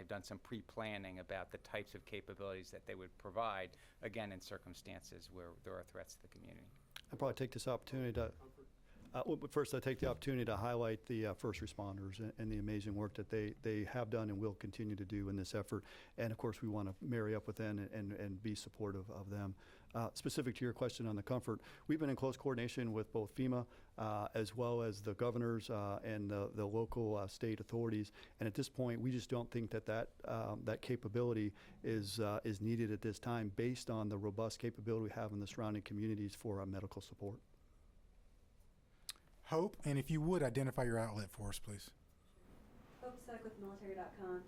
they've done some pre-planning about the types of capabilities that they would provide, again, in circumstances where there are threats to the community. I'll probably take this opportunity to first, I take the opportunity to highlight the first responders and the amazing work that they have done and will continue to do in this effort. And of course, we want to marry up with them and be supportive of them. Specific to your question on the comfort, we've been in close coordination with both FEMA as well as the governors and the local state authorities. And at this point, we just don't think that capability is needed at this time based on the robust capability we have in the surrounding communities for medical support. Hope, and if you would, identify your outlet for us, please. Hope Suck with military.com.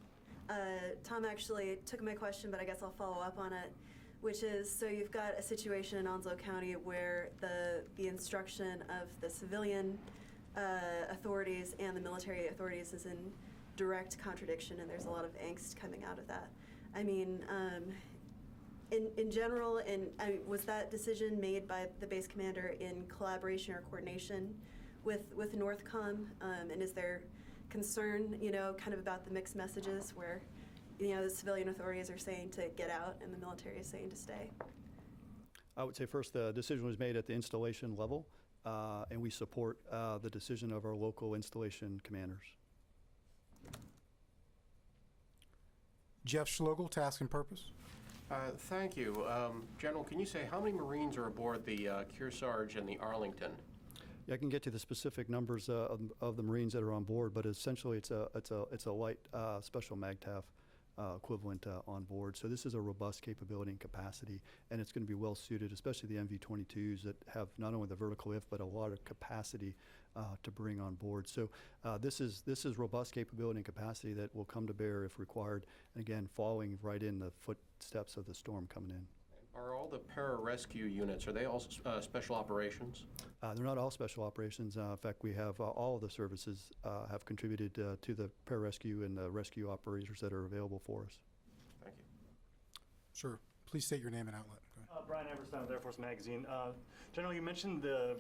Tom actually took my question, but I guess I'll follow up on it, which is, so you've got a situation in Onslow County where the instruction of the civilian authorities and the military authorities is in direct contradiction, and there's a lot of angst coming out of that. I mean, in general, was that decision made by the base commander in collaboration or coordination with Northcom, and is there concern, kind of about the mixed messages where, the civilian authorities are saying to get out and the military is saying to stay? I would say first the decision was made at the installation level, and we support the decision of our local installation commanders. Jeff Schlogel, task and purpose. Thank you. General, can you say how many Marines are aboard the Kearsarge and the Arlington? Yeah, I can get to the specific numbers of the Marines that are on board, but essentially it's a light special MAGTF equivalent on board. So this is a robust capability and capacity, and it's going to be well suited, especially the MV-22s that have not only the vertical lift but a lot of capacity to bring on board. So this is robust capability and capacity that will come to bear if required, and again, following right in the footsteps of the storm coming in. Are all the pararescue units, are they all special operations? They're not all special operations. In fact, we have all of the services have contributed to the pararescue and the rescue operators that are available for us. Thank you. Sure. Please state your name and outlet. Brian Everstein with Air Force Magazine. General, you mentioned the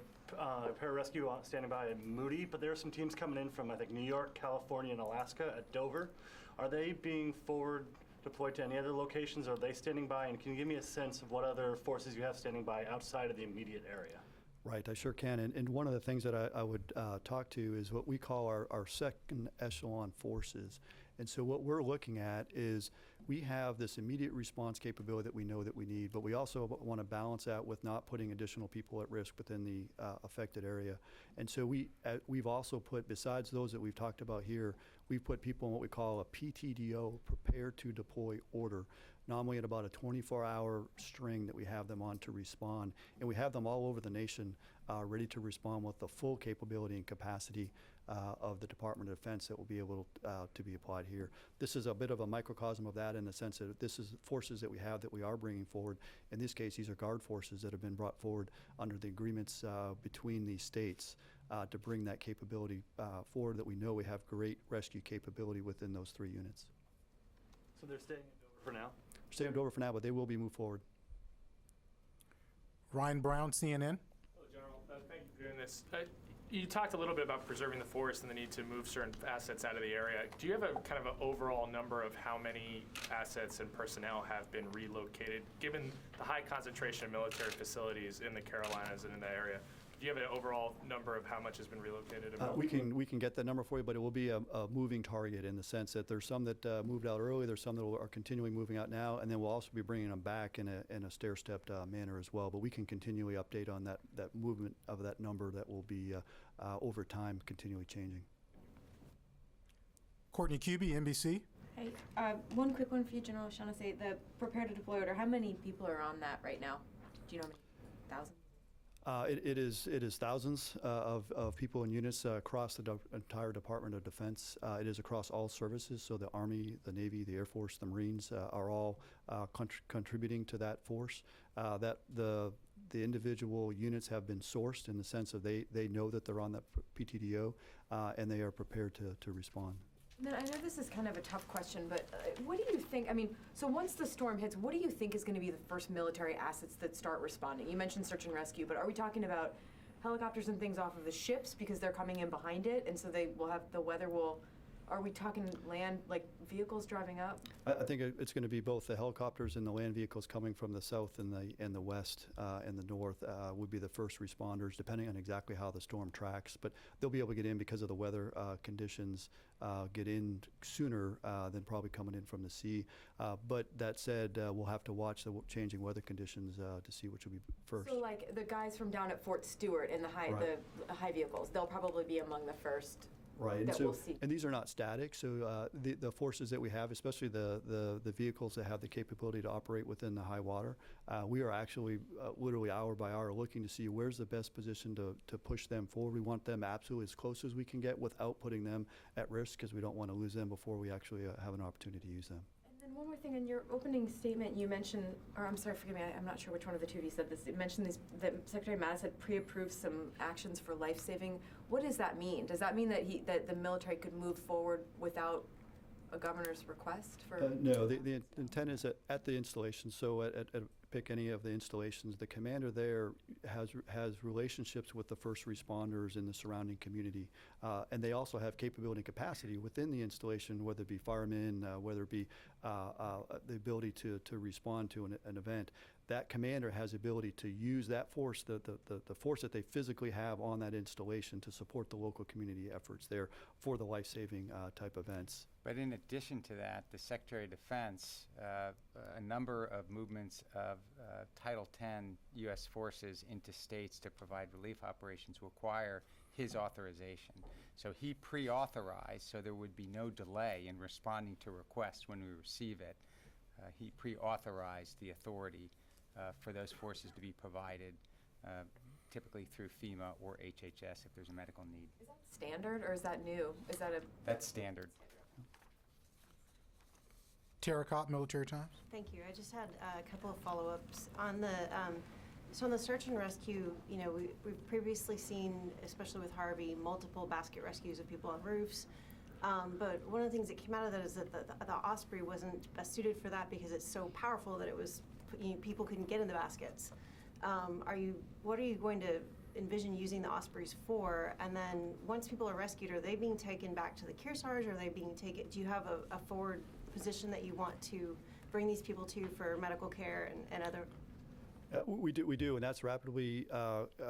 pararescue standing by at Moody, but there are some teams coming in from, I think, New York, California, and Alaska at Dover. Are they being forward deployed to any other locations, or are they standing by? And can you give me a sense of what other forces you have standing by outside of the immediate area? Right, I sure can. And one of the things that I would talk to is what we call our second echelon forces. And so what we're looking at is we have this immediate response capability that we know that we need, but we also want to balance that with not putting additional people at risk within the affected area. And so we've also put, besides those that we've talked about here, we've put people in what we call a PTDO, prepare to deploy order, normally at about a 24-hour string that we have them on to respond. And we have them all over the nation ready to respond with the full capability and capacity of the Department of Defense that will be able to be applied here. This is a bit of a microcosm of that in the sense that this is forces that we have that we are bringing forward. In this case, these are Guard forces that have been brought forward under the agreements between the states to bring that capability forward, that we know we have great rescue capability within those 3 units. So they're staying in Dover for now? Stay in Dover for now, but they will be moved forward. Ryan Brown, CNN. Hello, General. Thank you for doing this. You talked a little bit about preserving the forest and the need to move certain assets out of the area. Do you have a kind of an overall number of how many assets and personnel have been relocated, given the high concentration of military facilities in the Carolinas and in the area? Do you have an overall number of how much has been relocated? We can get that number for you, but it will be a moving target in the sense that there's some that moved out early, there's some that are continuing moving out now, and then we'll also be bringing them back in a stair-stepped manner as well. But we can continually update on that movement of that number that will be over time continually changing. Courtney Cubey, NBC. Hey, one quick one for you, General Shaughnessy. The prepare to deploy order, how many people are on that right now? Do you know how many? Thousands? It is thousands of people and units across the entire Department of Defense. It is across all services, so the Army, the Navy, the Air Force, the Marines are all contributing to that force. That the individual units have been sourced in the sense of they know that they're on that PTDO and they are prepared to respond. Then I know this is kind of a tough question, but what do you think, I mean, so once the storm hits, what do you think is going to be the first military assets that start responding? You mentioned search and rescue, but are we talking about helicopters and things off of the ships because they're coming in behind it, and so they will have, the weather will are we talking land, like vehicles driving up? I think it's going to be both the helicopters and the land vehicles coming from the south and the west and the north would be the first responders, depending on exactly how the storm tracks. But they'll be able to get in because of the weather conditions, get in sooner than probably coming in from the sea. But that said, we'll have to watch the changing weather conditions to see which will be first. So like the guys from down at Fort Stewart in the high vehicles, they'll probably be among the first. Right, and that so, we'll see. and these are not static, so the forces that we have, especially the vehicles that have the capability to operate within the high water, we are actually literally hour by hour looking to see where's the best position to push them forward. We want them absolutely as close as we can get without putting them at risk, because we don't want to lose them before we actually have an opportunity to use them. And then one more thing, in your opening statement, you mentioned, or I'm sorry, forgive me, I'm not sure which one of the two of you said this. You mentioned that Secretary Mattis had pre-approved some actions for life-saving. What does that mean? Does that mean that the military could move forward without a governor's request for? No, the intent is at the installation. So at pick any of the installations, the commander there has relationships with the first responders in the surrounding community, and they also have capability and capacity within the installation, whether it be firemen, whether it be the ability to respond to an event. That commander has the ability to use that force, the force that they physically have on that installation, to support the local community efforts there for the life-saving type events. But in addition to that, the Secretary of Defense, a number of movements of Title X U.S. forces into states to provide relief operations require his authorization. So he pre-authorized, so there would be no delay in responding to requests when we receive it. He pre-authorized the authority for those forces to be provided, typically through FEMA or HHS if there's a medical need. Is that standard or is that new? Is that a? That's standard. Tara Kopp, Military Times. Thank you. I just had a couple of follow-ups on the so on the search and rescue. You know, we've previously seen, especially with Harvey, multiple basket rescues of people on roofs. But one of the things that came out of that is that the Osprey wasn't best suited for that because it's so powerful that it was people couldn't get in the baskets. What are you going to envision using the Ospreys for? And then once people are rescued, are they being taken back to the Kearsarge? Or are they being taken? Do you have a forward position that you want to bring these people to for medical care and other? We do, and that's rapidly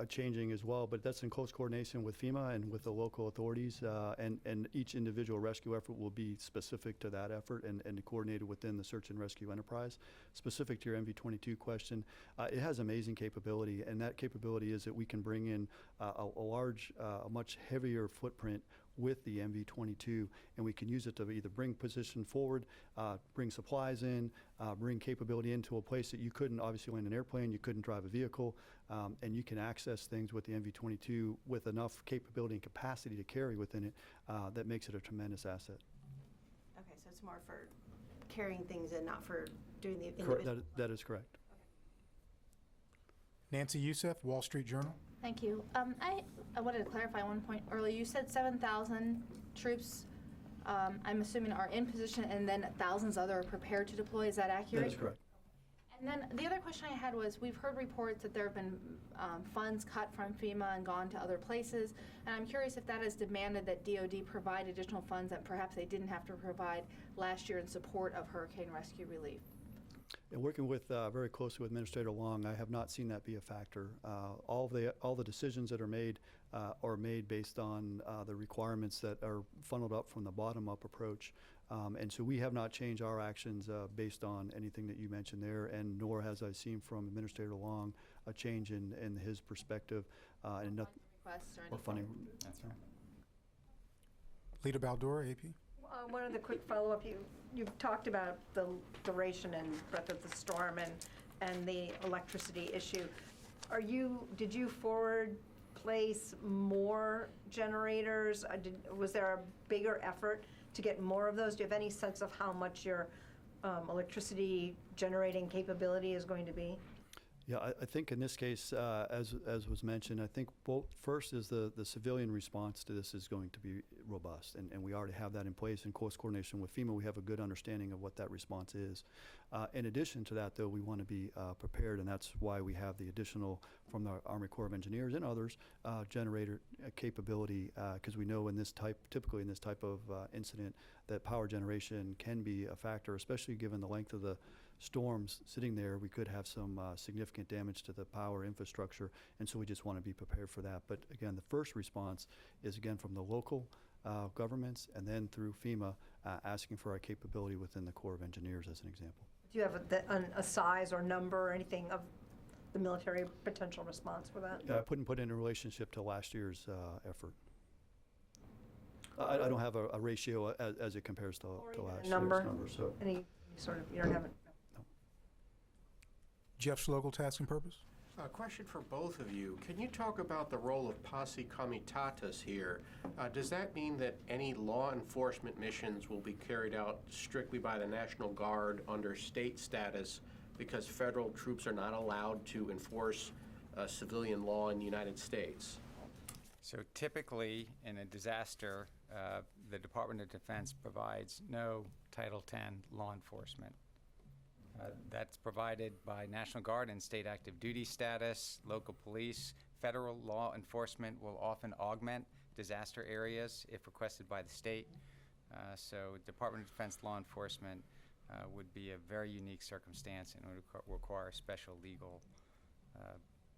changing as well, but that's in close coordination with FEMA and with the local authorities, and each individual rescue effort will be specific to that effort and coordinated within the search and rescue enterprise. Specific to your MV-22 question, it has amazing capability, and that capability is that we can bring in a much heavier footprint with the MV-22, and we can use it to either bring position forward, bring supplies in, bring capability into a place that you couldn't obviously land an airplane, you couldn't drive a vehicle, and you can access things with the MV-22 with enough capability and capacity to carry within it that makes it a tremendous asset. Okay, so it's more for carrying things and not for doing the Correct. That is correct. Nancy Youssef, Wall Street Journal. Thank you. I wanted to clarify one point earlier. You said 7,000 troops, I'm assuming, are in position, and then thousands other are prepared to deploy. Is that accurate? That is correct. And then the other question I had was, we've heard reports that there have been funds cut from FEMA and gone to other places, and I'm curious if that has demanded that DoD provide additional funds that perhaps they didn't have to provide last year in support of hurricane rescue relief. And working with very closely with Administrator Long, I have not seen that be a factor. All the decisions that are made based on the requirements that are funneled up from the bottom-up approach. And so we have not changed our actions based on anything that you mentioned there, and nor has I seen from Administrator Long a change in his perspective and nothing Requests or or funding. That's right. Lita Baldura, AP. One other quick follow-up. You've talked about the duration and breadth of the storm and the electricity issue. Did you forward place more generators? Was there a bigger effort to get more of those? Do you have any sense of how much your electricity generating capability is going to be? Yeah, I think in this case, as was mentioned, I think first is the civilian response to this is going to be robust, and we already have that in place. In close coordination with FEMA, we have a good understanding of what that response is. In addition to that, though, we want to be prepared, and that's why we have the additional from the Army Corps of Engineers and others generator capability, because we know typically in this type of incident, that power generation can be a factor, especially given the length of the storms sitting there. We could have some significant damage to the power infrastructure, and so we just want to be prepared for that. But again, the first response is again from the local governments, and then through FEMA asking for our capability within the Corps of Engineers as an example. Do you have a size or number or anything of the military potential response for that? I couldn't put it in relationship to last year's effort. I don't have a ratio as it compares to last year's number. So Any sort of, you don't have it? Jeff's local task and purpose. A question for both of you. Can you talk about the role of posse comitatus here? Does that mean that any law enforcement missions will be carried out strictly by the National Guard under state status because federal troops are not allowed to enforce civilian law in the United States? So typically, in a disaster, the Department of Defense provides no Title X law enforcement. That's provided by National Guard and state active duty status, local police. Federal law enforcement will often augment disaster areas if requested by the state. So Department of Defense law enforcement would be a very unique circumstance and would require special legal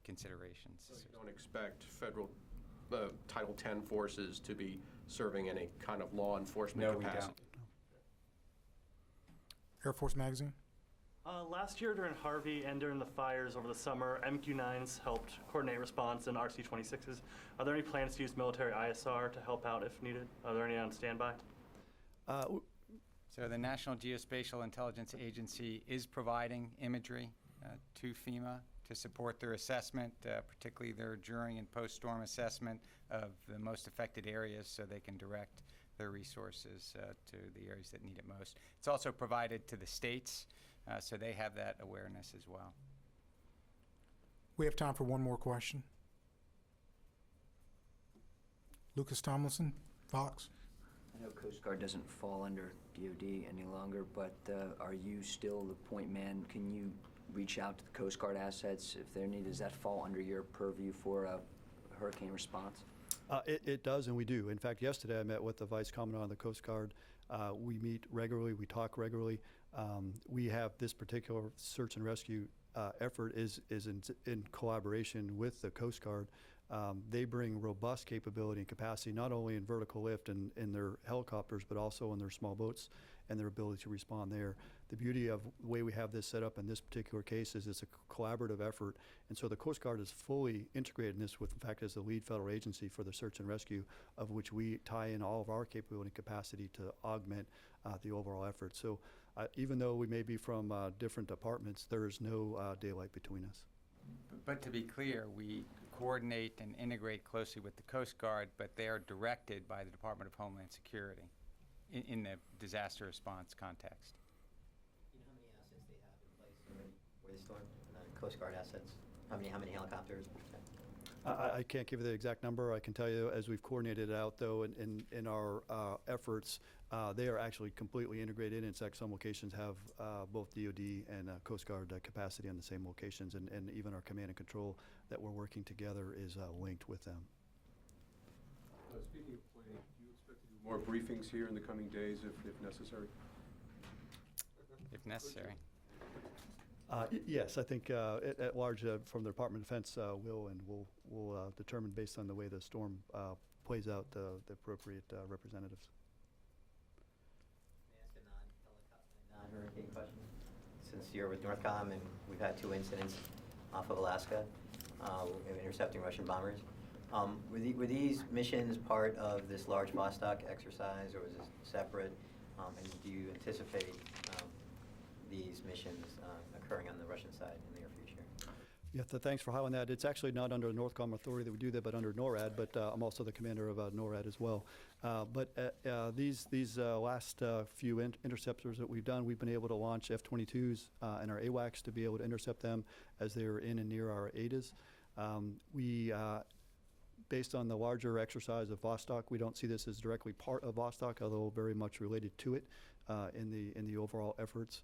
considerations. So you don't expect federal Title X forces to be serving in a kind of law enforcement No, we capacity? don't. Air Force Magazine. Last year during Harvey and during the fires over the summer, MQ-9s helped coordinate response and RC-26s. Are there any plans to use military ISR to help out if needed? Are there any on standby? So the National Geospatial Intelligence Agency is providing imagery to FEMA to support their assessment, particularly their during and post-storm assessment of the most affected areas so they can direct their resources to the areas that need it most. It's also provided to the states, so they have that awareness as well. We have time for one more question. Lucas Tomlinson, Fox. I know Coast Guard doesn't fall under DOD any longer, but are you still the point man? Can you reach out to the Coast Guard assets if they're needed? Does that fall under your purview for hurricane response? It does, and we do. In fact, yesterday I met with the Vice Commandant of the Coast Guard. We meet regularly, we talk regularly. We have this particular search and rescue effort is in collaboration with the Coast Guard. They bring robust capability and capacity, not only in vertical lift and in their helicopters, but also in their small boats and their ability to respond there. The beauty of the way we have this set up in this particular case is it's a collaborative effort, and so the Coast Guard is fully integrated in this with, in fact, as the lead federal agency for the search and rescue, of which we tie in all of our capability and capacity to augment the overall effort. So even though we may be from different departments, there is no daylight between us. But to be clear, we coordinate and integrate closely with the Coast Guard, but they are directed by the Department of Homeland Security in the disaster response context. You know how many assets they have in place already for the storm? Coast Guard assets? How many helicopters? I can't give you the exact number. I can tell you, as we've coordinated it out, though, in our efforts, they are actually completely integrated. In fact, some locations have both DOD and Coast Guard capacity on the same locations, and even our command and control that we're working together is linked with them. Speaking of planning, do you expect to do more briefings here in the coming days if necessary? If necessary. Yes, I think at large from the Department of Defense we'll determine based on the way the storm plays out the appropriate representatives. May I ask a non-hurricane question? Since you're with NORTHCOM and we've had 2 incidents off of Alaska intercepting Russian bombers, were these missions part of this large Vostok exercise, or was this separate? And do you anticipate these missions occurring on the Russian side in the near future? Yeah, thanks for highlighting that. It's actually not under the NORTHCOM authority that we do that, but under NORAD, but I'm also the commander of NORAD as well. But these last few interceptors that we've done, we've been able to launch F-22s and our AWACS to be able to intercept them as they're in and near our ADAs. based on the larger exercise of Vostok, we don't see this as directly part of Vostok, although very much related to it in the overall efforts.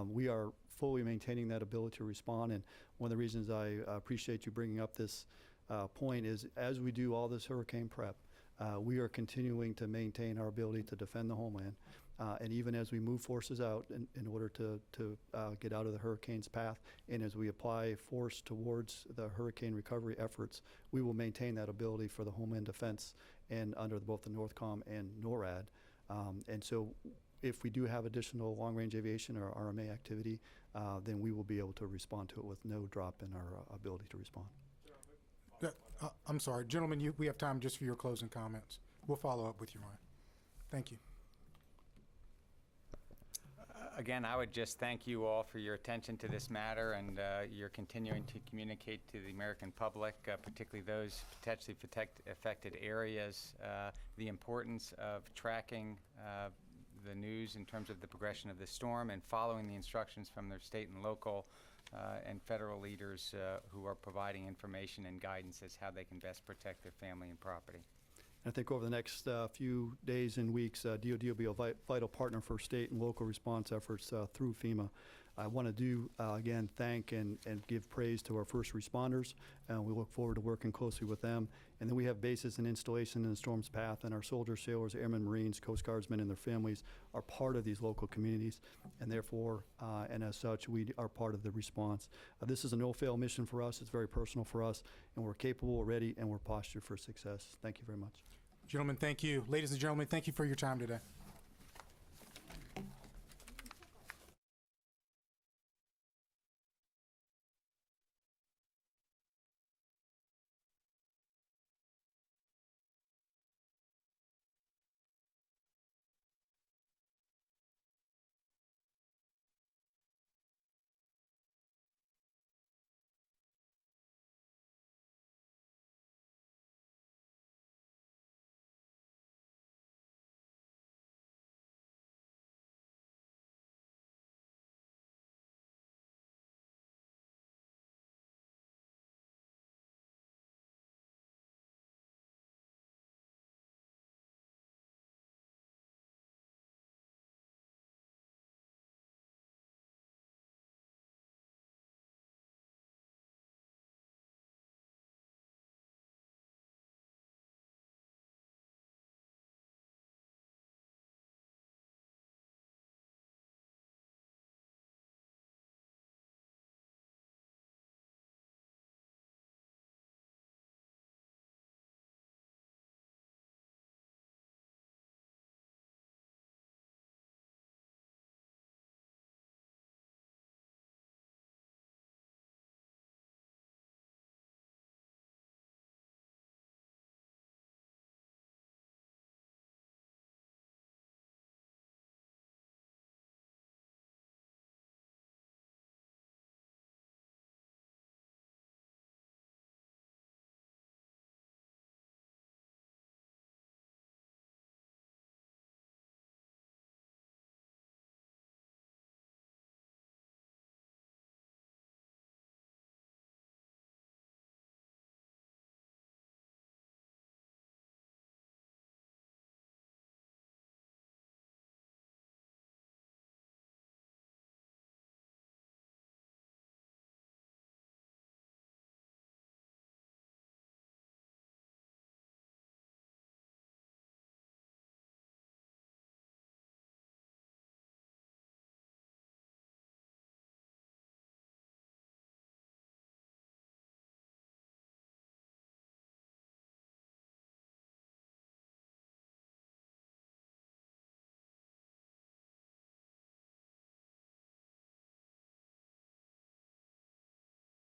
We are fully maintaining that ability to respond, and one of the reasons I appreciate you bringing up this point is as we do all this hurricane prep, we are continuing to maintain our ability to defend the homeland. And even as we move forces out in order to get out of the hurricane's path, and as we apply force towards the hurricane recovery efforts, we will maintain that ability for the Homeland Defense and under both the NORTHCOM and NORAD. And so if we do have additional long-range aviation or RMA activity, then we will be able to respond to it with no drop in our ability to respond. I'm sorry, gentlemen, we have time just for your closing comments. We'll follow up with you, Ryan. Thank you. Again, I would just thank you all for your attention to this matter and your continuing to communicate to the American public, particularly those potentially affected areas, the importance of tracking the news in terms of the progression of the storm and following the instructions from their state and local and federal leaders who are providing information and guidance as how they can best protect their family and property. I think over the next few days and weeks, DoD will be a vital partner for state and local response efforts through FEMA. I want to again, thank and give praise to our first responders. We look forward to working closely with them. And then we have bases and installation in the storm's path, and our soldiers, sailors, airmen, Marines, Coast Guardsmen, and their families are part of these local communities, and therefore, and as such, we are part of the response. This is a no-fail mission for us. It's very personal for us, and we're capable, ready, and we're postured for success. Thank you very much. Gentlemen, thank you. Ladies and gentlemen, thank you for your time today.